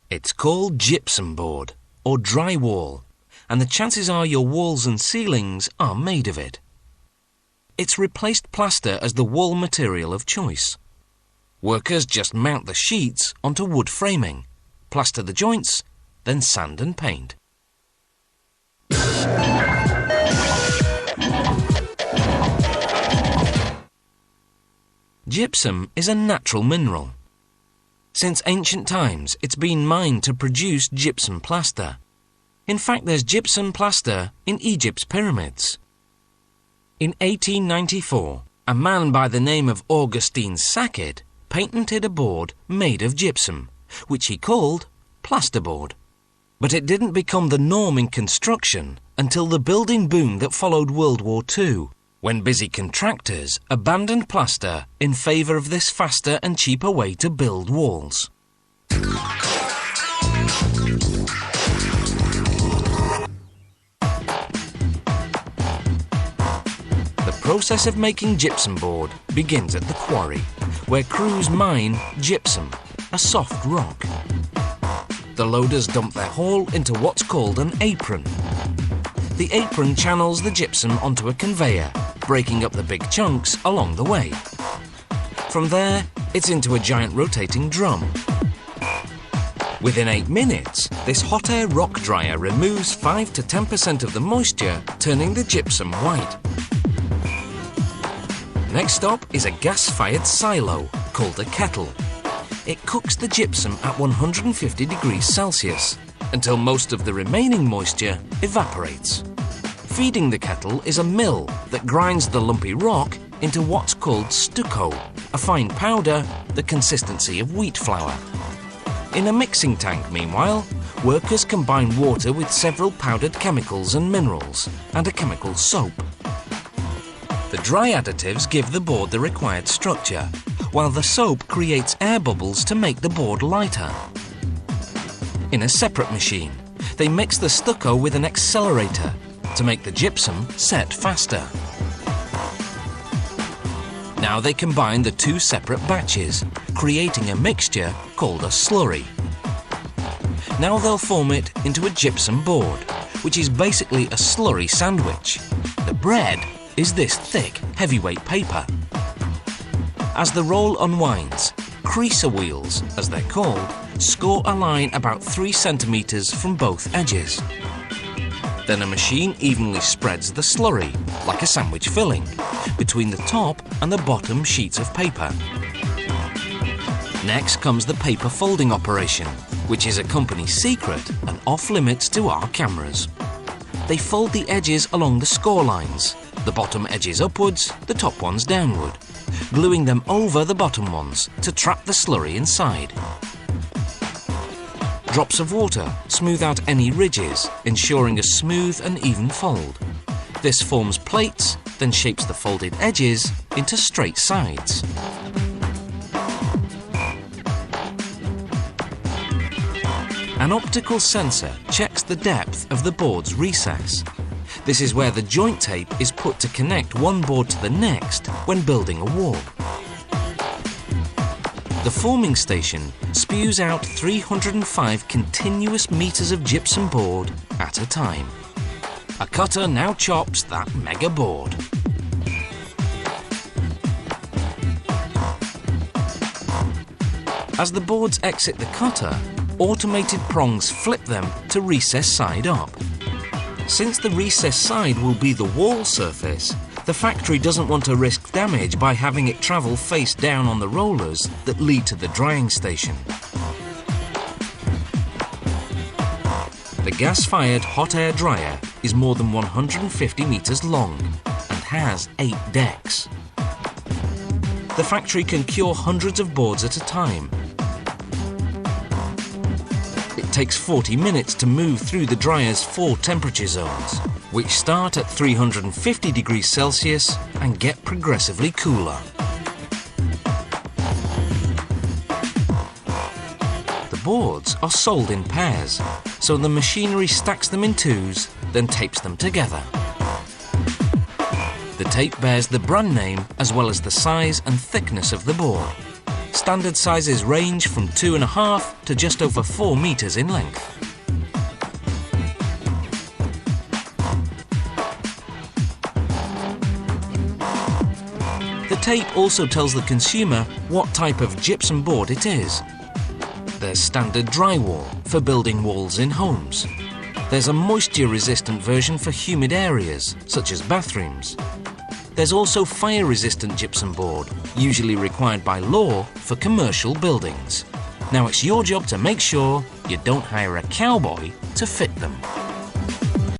It's called gypsum board, or drywall, and the chances are your walls and ceilings are made of it. It's replaced plaster as the wall material of choice. Workers just mount the sheets onto wood framing, plaster the joints, then sand and paint. Gypsum is a natural mineral. Since ancient times, it's been mined to produce gypsum plaster. In fact, there's gypsum plaster in Egypt's pyramids. In 1894, a man by the name of Augustine Sackett patented a board made of gypsum, which he called plasterboard. But it didn't become the norm in construction until the building boom that followed World War II, when busy contractors abandoned plaster in favour of this faster and cheaper way to build walls. The process of making gypsum board begins at the quarry, where crews mine gypsum, a soft rock. The loaders dump their haul into what's called an apron. The apron channels the gypsum onto a conveyor, breaking up the big chunks along the way. From there, it's into a giant rotating drum. Within 8 minutes, this hot air rock dryer removes 5 to 10% of the moisture, turning the gypsum white. Next stop is a gas-fired silo, called a kettle. It cooks the gypsum at 150 degrees Celsius until most of the remaining moisture evaporates. Feeding the kettle is a mill that grinds the lumpy rock into what's called stucco, a fine powder the consistency of wheat flour. In a mixing tank, meanwhile, workers combine water with several powdered chemicals and minerals and a chemical soap. The dry additives give the board the required structure, while the soap creates air bubbles to make the board lighter. In a separate machine, they mix the stucco with an accelerator to make the gypsum set faster. Now they combine the two separate batches, creating a mixture called a slurry. Now they'll form it into a gypsum board, which is basically a slurry sandwich. The bread is this thick, heavyweight paper. As the roll unwinds, creaser wheels, as they're called, score a line about 3 centimeters from both edges. Then a machine evenly spreads the slurry, like a sandwich filling, between the top and the bottom sheets of paper. Next comes the paper folding operation, which is a company secret and off-limits to our cameras. They fold the edges along the score lines, the bottom edges upwards, the top ones downward, gluing them over the bottom ones to trap the slurry inside. Drops of water smooth out any ridges, ensuring a smooth and even fold. This forms plates, then shapes the folded edges into straight sides. An optical sensor checks the depth of the board's recess. This is where the joint tape is put to connect one board to the next when building a wall. The forming station spews out 305 continuous meters of gypsum board at a time. A cutter now chops that mega board. As the boards exit the cutter, automated prongs flip them to recess side up. Since the recess side will be the wall surface, the factory doesn't want to risk damage by having it travel face down on the rollers that lead to the drying station. The gas-fired hot air dryer is more than 150 meters long and has 8 decks. The factory can cure hundreds of boards at a time. It takes 40 minutes to move through the dryer's 4 temperature zones, which start at 350 degrees Celsius and get progressively cooler. The boards are sold in pairs, so the machinery stacks them in twos, then tapes them together. The tape bears the brand name as well as the size and thickness of the board. Standard sizes range from 2.5 to just over 4 meters in length. The tape also tells the consumer what type of gypsum board it is. There's standard drywall for building walls in homes. There's a moisture-resistant version for humid areas, such as bathrooms. There's also fire-resistant gypsum board, usually required by law for commercial buildings. Now it's your job to make sure you don't hire a cowboy to fit them.